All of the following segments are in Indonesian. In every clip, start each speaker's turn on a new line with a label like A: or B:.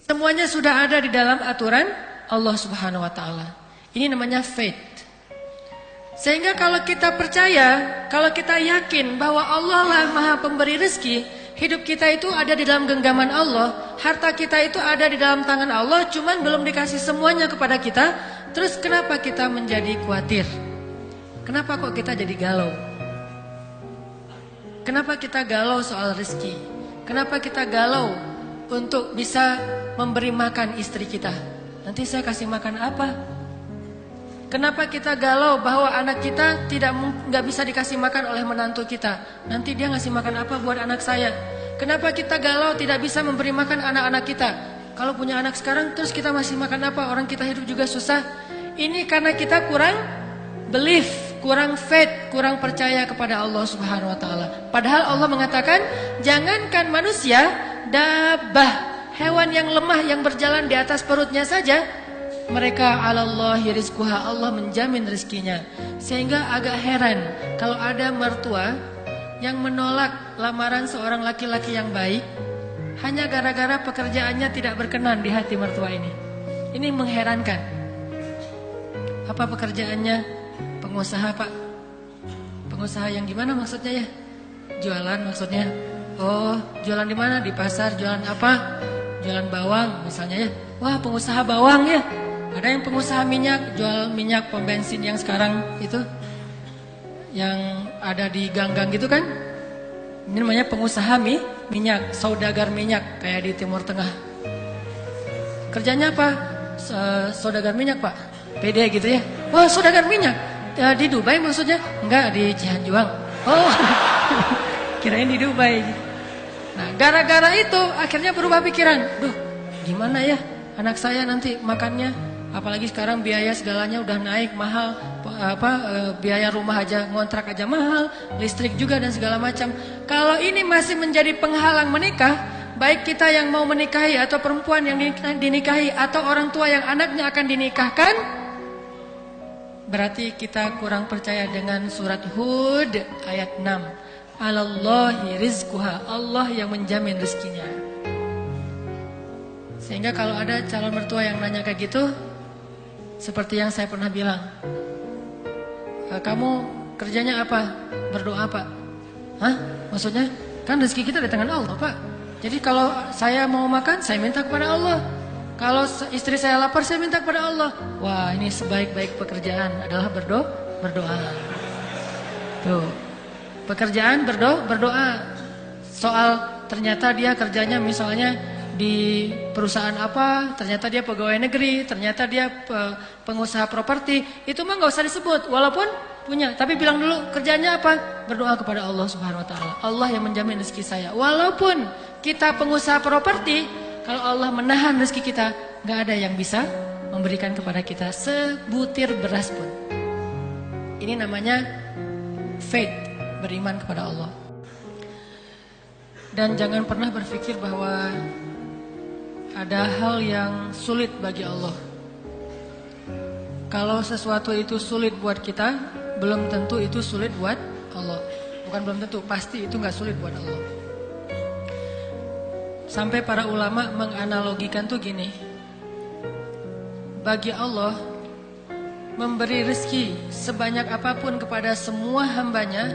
A: Semuanya sudah ada di dalam aturan Allah Subhanahu wa taala. Ini namanya faith. Sehingga kalau kita percaya, kalau kita yakin bahwa Allah lah Maha Pemberi rezeki, hidup kita itu ada di dalam genggaman Allah, harta kita itu ada di dalam tangan Allah, cuman belum dikasih semuanya kepada kita. Terus kenapa kita menjadi khawatir? Kenapa kok kita jadi galau? Kenapa kita galau soal rezeki? Kenapa kita galau untuk bisa memberi makan istri kita? Nanti saya kasih makan apa? Kenapa kita galau bahwa anak kita nggak bisa dikasih makan oleh menantu kita? Nanti dia ngasih makan apa buat anak saya? Kenapa kita galau tidak bisa memberi makan anak-anak kita? Kalau punya anak sekarang terus kita masih makan apa? Orang kita hidup juga susah. Ini karena kita kurang belief, kurang faith, kurang percaya kepada Allah Subhanahu wa taala. Padahal Allah mengatakan, jangankan manusia, dabbah, hewan yang lemah yang berjalan di atas perutnya saja, mereka 'alallahi rizquha, Allah menjamin rezekinya. Sehingga agak heran kalau ada mertua yang menolak lamaran seorang laki-laki yang baik hanya gara-gara pekerjaannya tidak berkenan di hati mertua ini. Ini mengherankan. Apa pekerjaannya? Pengusaha, Pak. Pengusaha yang gimana maksudnya ya? Jualan maksudnya. Oh, jualan di mana? Di pasar. Jualan apa? Jualan bawang misalnya ya. Wah, pengusaha bawang ya. Ada yang pengusaha minyak, jual minyak pom bensin yang sekarang itu, yang ada di gang-gang gitu kan. Ini namanya pengusaha minyak, saudagar minyak kayak di Timur Tengah. Kerjanya apa? Saudagar minyak, Pak. PD gitu ya. Wah, saudagar minyak. Di Dubai maksudnya? Enggak, di Cianjuang. Oh, kirain di Dubai. Nah, gara-gara itu akhirnya berubah pikiran. Duh, gimana ya anak saya nanti makannya? Apalagi sekarang biaya segalanya udah naik mahal, biaya rumah aja, ngontrak aja mahal, listrik juga dan segala macam. Kalau ini masih menjadi penghalang menikah, baik kita yang mau menikahi atau perempuan yang dinikahi atau orang tua yang anaknya akan dinikahkan, berarti kita kurang percaya dengan surat Hud ayat 6. 'Alallahi rizquha, Allah yang menjamin rezekinya. Sehingga kalau ada calon mertua yang nanya kayak gitu, seperti yang saya pernah bilang, kamu kerjanya apa? Berdoa, Pak. Hah? Maksudnya? Kan rezeki kita di tangan Allah, Pak. Jadi kalau saya mau makan, saya minta kepada Allah. Kalau istri saya lapar, saya minta kepada Allah. Wah, ini sebaik-baik pekerjaan adalah berdoa. Tuh. Pekerjaan berdoa. Soal ternyata dia kerjanya misalnya di perusahaan apa, ternyata dia pegawai negeri, ternyata dia pengusaha properti, itu mah nggak usah disebut walaupun punya, tapi bilang dulu kerjanya apa? Berdoa kepada Allah Subhanahu wa taala. Allah yang menjamin rezeki saya. Walaupun kita pengusaha properti, kalau Allah menahan rezeki kita, nggak ada yang bisa memberikan kepada kita sebutir beras pun. Ini namanya faith, beriman kepada Allah. Dan jangan pernah berpikir bahwa ada hal yang sulit bagi Allah. Kalau sesuatu itu sulit buat kita, belum tentu itu sulit buat Allah. Bukan belum tentu, pasti itu gak sulit buat Allah. Sampai para ulama menganalogikan tuh gini. Bagi Allah, memberi rezeki sebanyak apapun kepada semua hambanya,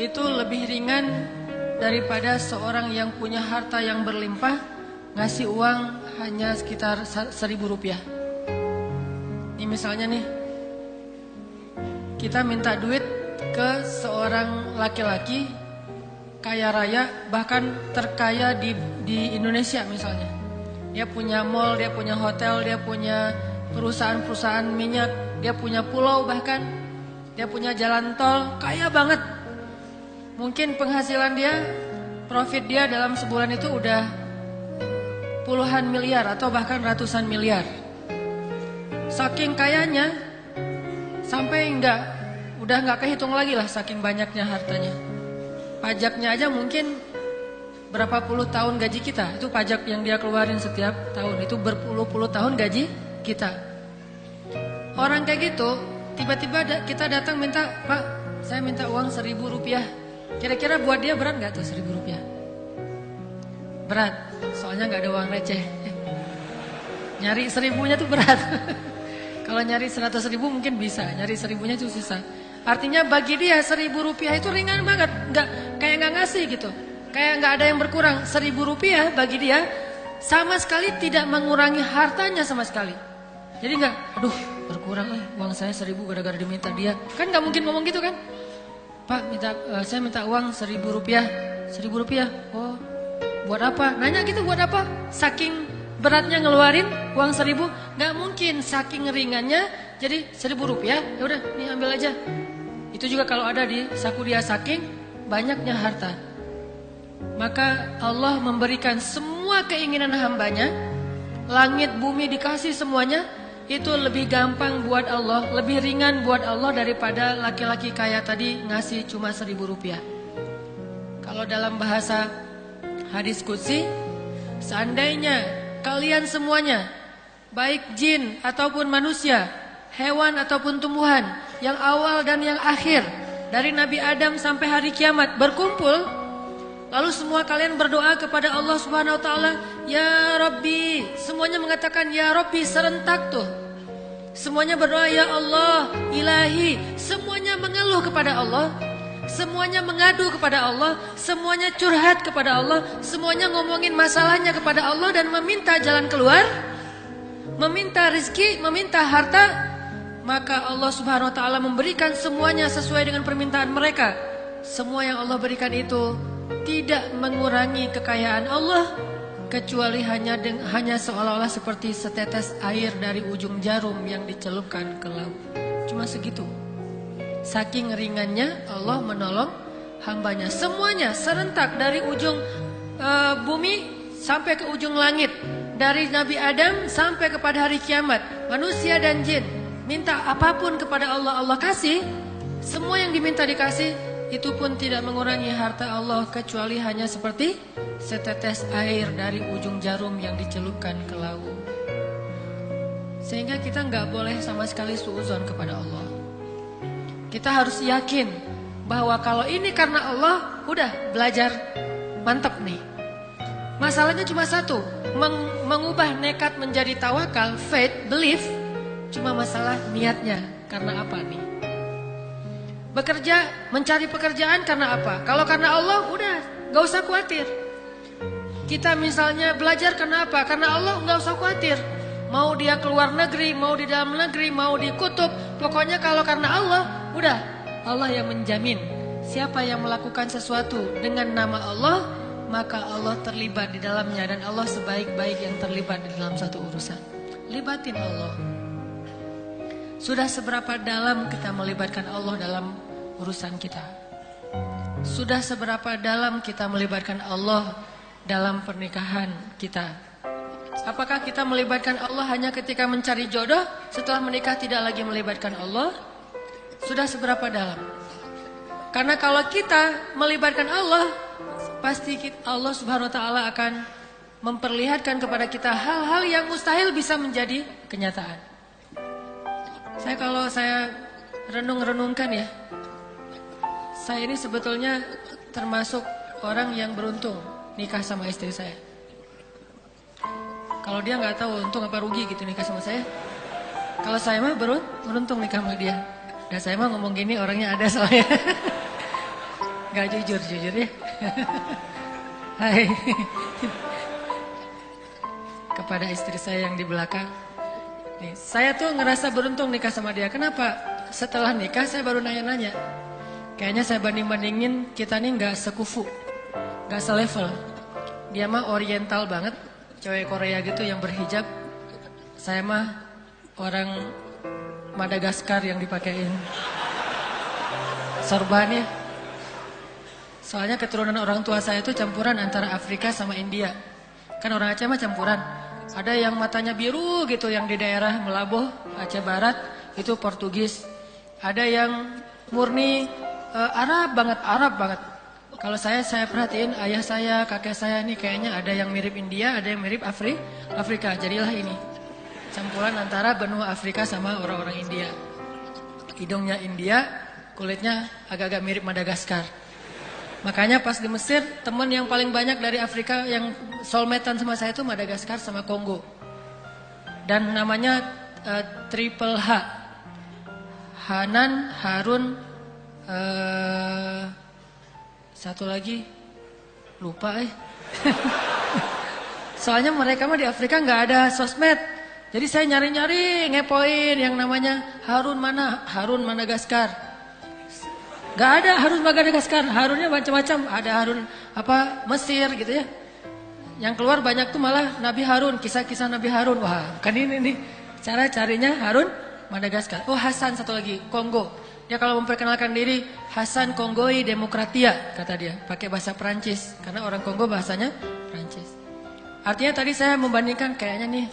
A: itu lebih ringan daripada seorang yang punya harta yang berlimpah ngasih uang hanya sekitar 1.000 rupiah. Ini misalnya nih, kita minta duit ke seorang laki-laki kaya raya, bahkan terkaya di Indonesia misalnya. Dia punya mall, dia punya hotel, dia punya perusahaan-perusahaan minyak, dia punya pulau bahkan, dia punya jalan tol, kaya banget. Mungkin penghasilan dia, profit dia dalam sebulan itu udah puluhan miliar atau bahkan ratusan miliar. Saking kayanya sampai udah nggak kehitung lagi lah saking banyaknya hartanya. Pajaknya aja mungkin berapa puluh tahun gaji kita. Itu pajak yang dia keluarin setiap tahun. Itu berpuluh-puluh tahun gaji kita. Orang kayak gitu, tiba-tiba kita datang minta, Pak, saya minta uang 1.000 rupiah. Kira-kira buat dia berat nggak tuh 1.000 rupiah? Berat. soalnya nggak ada uang receh. Nyari 1000-nya tuh berat. Kalau nyari 100.000 mungkin bisa, nyari 1000-nya itu susah. Artinya bagi dia 1.000 rupiah itu ringan banget, kayak nggak ngasih gitu, kayak nggak ada yang berkurang. 1.000 rupiah bagi dia sama sekali tidak mengurangi hartanya sama sekali. Jadi nggak, aduh berkurang uang saya 1.000 gara-gara diminta dia. Kan nggak mungkin ngomong gitu kan? Pak, saya minta uang 1.000 rupiah. 1.000 rupiah, oh buat apa? Nanya gitu buat apa? Saking beratnya ngeluarin uang 1.000, nggak mungkin. Saking ringannya, jadi 1.000 rupiah, ya udah, nih ambil aja. Itu juga kalau ada di saku dia, saking banyaknya harta. Maka Allah memberikan semua keinginan hambanya, langit bumi dikasih semuanya. Itu lebih gampang buat Allah, lebih ringan buat Allah daripada laki-laki kaya tadi ngasih cuma 1.000 rupiah. Kalau dalam bahasa hadis qudsi, seandainya kalian semuanya, baik jin ataupun manusia, hewan ataupun tumbuhan, yang awal dan yang akhir, dari Nabi Adam sampai hari kiamat berkumpul, lalu semua kalian berdoa kepada Allah Subhanahu wa taala, ya Rabbi, semuanya mengatakan ya Rabbi serentak tuh. Semuanya berdoa ya Allah, Ilahi, semuanya mengeluh kepada Allah, semuanya mengadu kepada Allah, semuanya curhat kepada Allah, semuanya ngomongin masalahnya kepada Allah dan meminta jalan keluar, meminta rezeki, meminta harta. Maka Allah Subhanahu wa taala memberikan semuanya sesuai dengan permintaan mereka. Semua yang Allah berikan itu tidak mengurangi kekayaan Allah, kecuali hanya seolah-olah seperti setetes air dari ujung jarum yang dicelupkan ke laut. Cuma segitu. Saking ringannya Allah menolong hambanya. Semuanya serentak dari ujung bumi sampai ke ujung langit, dari Nabi Adam sampai kepada hari kiamat, manusia dan jin. Minta apapun kepada Allah, Allah kasih. Semua yang diminta dikasih. Itu pun tidak mengurangi harta Allah, kecuali hanya seperti setetes air dari ujung jarum yang dicelupkan ke laut. Sehingga kita nggak boleh sama sekali suudzon kepada Allah. Kita harus yakin bahwa kalau ini karena Allah, udah belajar, mantap nih. Masalahnya cuma satu, mengubah nekat menjadi tawakal, faith, belief. Cuma masalah niatnya, karena apa nih? Bekerja, mencari pekerjaan karena apa? Kalau karena Allah, udah, gak usah khawatir. Kita misalnya belajar karena apa? Karena Allah, gak usah khawatir. Mau dia keluar negeri, mau di dalam negeri, mau di kutub, pokoknya kalau karena Allah, udah, Allah yang menjamin. Siapa yang melakukan sesuatu dengan nama Allah, maka Allah terlibat di dalamnya. Dan Allah sebaik-baik yang terlibat di dalam satu urusan. Libatin Allah. Sudah seberapa dalam kita melibatkan Allah dalam urusan kita? Sudah seberapa dalam kita melibatkan Allah dalam pernikahan kita? Apakah kita melibatkan Allah hanya ketika mencari jodoh, setelah menikah tidak lagi melibatkan Allah? Sudah seberapa dalam? Karena kalau kita melibatkan Allah, pasti Allah Subhanahu wa taala akan memperlihatkan kepada kita hal-hal yang mustahil bisa menjadi kenyataan. Kalau saya renung-renungkan ya, saya ini sebetulnya termasuk orang yang beruntung nikah sama istri saya. Kalau dia nggak tahu untung apa rugi gitu nikah sama saya. Kalau saya mah beruntung nikah sama dia. Dan saya mah ngomong gini orangnya ada soalnya. Gak jujur ya. Hai. Kepada istri saya yang di belakang. Nih, saya tuh ngerasa beruntung nikah sama dia. Kenapa? Setelah nikah saya baru nanya-nanya. Kayaknya saya banding-bandingin kita nih gak sekufu, gak selevel. Dia mah oriental banget, cewek Korea gitu yang berhijab. Saya mah orang Madagaskar yang dipakein sorban ya. Soalnya keturunan orang tua saya itu campuran antara Afrika sama India. Kan orang Aceh mah campuran. Ada yang matanya biru gitu yang di daerah Melaboh, Aceh Barat, itu Portugis. Ada yang murni Arab banget. Kalau saya perhatiin ayah saya, kakek saya nih kayaknya ada yang mirip India, ada yang mirip Afrika. Jadilah ini campuran antara benua Afrika sama orang-orang India. Hidungnya India, kulitnya agak-agak mirip Madagaskar. Makanya pas di Mesir, teman yang paling banyak dari Afrika yang soulmate-an sama saya itu Madagaskar sama Kongo. Dan namanya Triple H. Hanan, Harun, satu lagi lupa Soalnya mereka mah di Afrika nggak ada sosmed. Jadi saya nyari-nyari ngepoin yang namanya Harun mana? Harun Madagaskar. Nggak ada Harun Madagaskar. Harunnya macam-macam. Ada Harun Mesir gitu ya. Yang keluar banyak tuh malah Nabi Harun, kisah-kisah Nabi Harun. Wah, kan ini nih cara carinya Harun Madagaskar. Oh, Hasan satu lagi, Kongo. Dia kalau memperkenalkan diri, Hasan Kongoi Demokratia, kata dia. Pakai bahasa Perancis, karena orang Kongo bahasanya Perancis. Artinya tadi saya membandingkan kayaknya nih,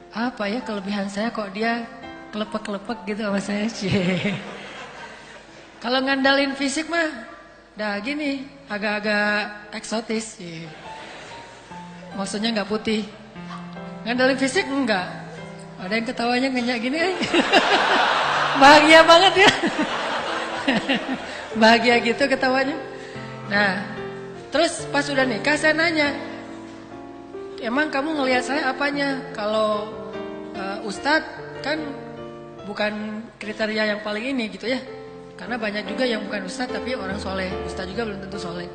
A: apa ya kelebihan saya kok dia kelepek-kelepek gitu sama saya. Kalau ngandalin fisik mah, dah gini, agak-agak eksotis. Maksudnya nggak putih. Ngandalin fisik enggak. Ada yang ketawanya ngenyak gini. Bahagia banget ya. Bahagia gitu ketawanya. Nah, terus pas udah nikah saya nanya, emang kamu ngelihat saya apanya? Kalau ustadz kan bukan kriteria yang paling ini gitu ya. Karena banyak juga yang bukan ustadz tapi orang soleh. Ustadz juga belum tentu soleh.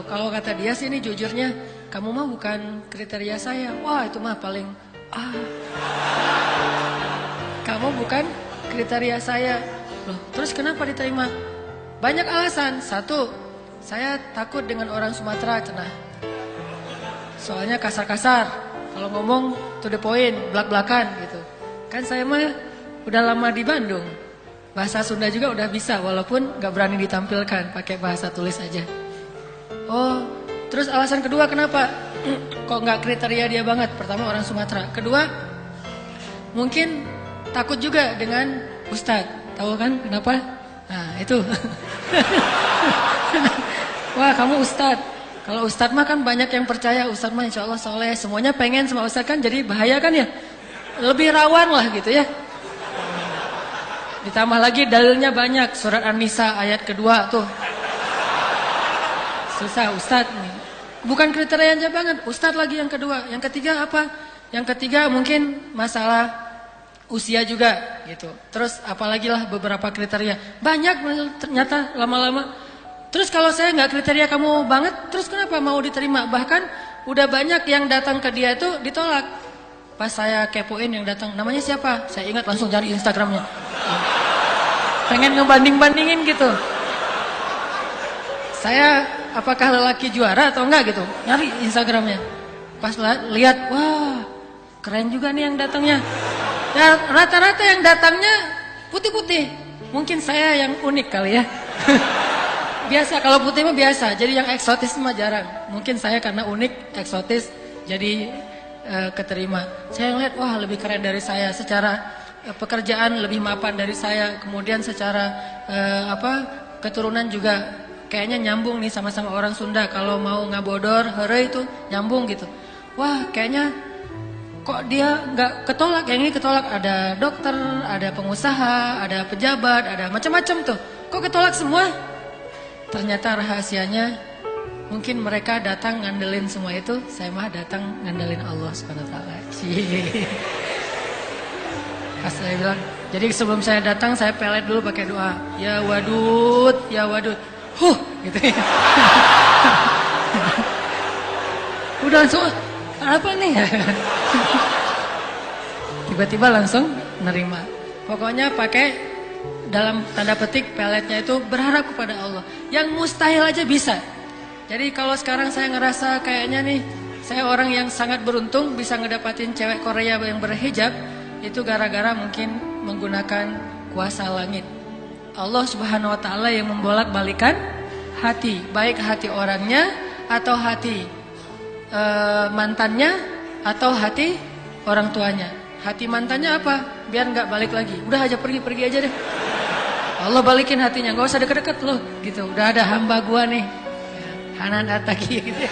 A: Kalau kata dia sih ini jujurnya, kamu mah bukan kriteria saya. Wah itu mah paling kamu bukan kriteria saya. Loh, terus kenapa diterima? Banyak alasan. Satu, saya takut dengan orang Sumatera cenah. Soalnya kasar-kasar. Kalau ngomong to the point, belak-belakan gitu. Kan saya mah udah lama di Bandung. Bahasa Sunda juga udah bisa walaupun gak berani ditampilkan, pakai bahasa tulis aja. Oh, terus alasan kedua kenapa? Kok gak kriteria dia banget? Pertama orang Sumatera. Kedua, mungkin takut juga dengan ustadz. Tahu kan kenapa? Nah itu. Wah kamu ustadz. Kalau ustadz mah kan banyak yang percaya. Ustadz mah insya Allah soleh. Semuanya pengen sama ustadz kan jadi bahaya kan ya. Lebih rawan lah gitu ya. Ditambah lagi dalilnya banyak. Surat An-Nisa ayat kedua tuh. Susah ustadz nih. Bukan kriterianya banget. Ustadz lagi yang kedua. Yang ketiga apa? Yang ketiga mungkin masalah usia juga gitu. Terus apalagi lah beberapa kriteria. Banyak ternyata lama-lama. Terus kalau saya nggak kriteria kamu banget, terus kenapa mau diterima? Bahkan udah banyak yang datang ke dia itu ditolak. Pas saya kepoin yang datang, namanya siapa? Saya ingat langsung cari Instagramnya. Pengen ngebanding-bandingin gitu. Saya apakah lelaki juara atau enggak gitu. Nyari Instagramnya. Pas lihat, wah keren juga nih yang datangnya. Ya, rata-rata yang datangnya putih-putih. Mungkin saya yang unik kali ya. Biasa, kalau putih mah biasa. Jadi yang eksotis mah jarang. Mungkin saya karena unik, eksotis, jadi keterima. Saya ngeliat, wah lebih keren dari saya. Secara pekerjaan lebih mapan dari saya. Kemudian secara keturunan juga kayaknya nyambung nih sama-sama orang Sunda. Kalau mau ngabodor, here itu nyambung gitu. Wah kayaknya kok dia nggak ketolak, yang ini ketolak. Ada dokter, ada pengusaha, ada pejabat, ada macam-macam tuh. Kok ketolak semua? Ternyata rahasianya mungkin mereka datang ngandelin semua itu, saya mah datang ngandelin Allah Subhanahu wa taala. Pas saya bilang, jadi sebelum saya datang saya pelet dulu pakai doa. Ya wadud, ya wadud. Gitu ya. Udah langsung apa nih? Tiba-tiba langsung nerima. Pokoknya pakai dalam tanda petik peletnya itu berharap kepada Allah. Yang mustahil aja bisa. Jadi kalau sekarang saya ngerasa kayaknya nih, saya orang yang sangat beruntung bisa ngedapatin cewek Korea yang berhijab, itu gara-gara mungkin menggunakan kuasa langit. Allah Subhanahu wa taala yang membolak-balikan hati, baik hati orangnya atau hati mantannya atau hati orang tuanya. Hati mantannya apa? Biar nggak balik lagi. Udah aja pergi aja deh. Allah balikin hatinya, nggak usah deket-deket loh, gitu. Udah ada hamba gua nih, Hanan Ataki gitu.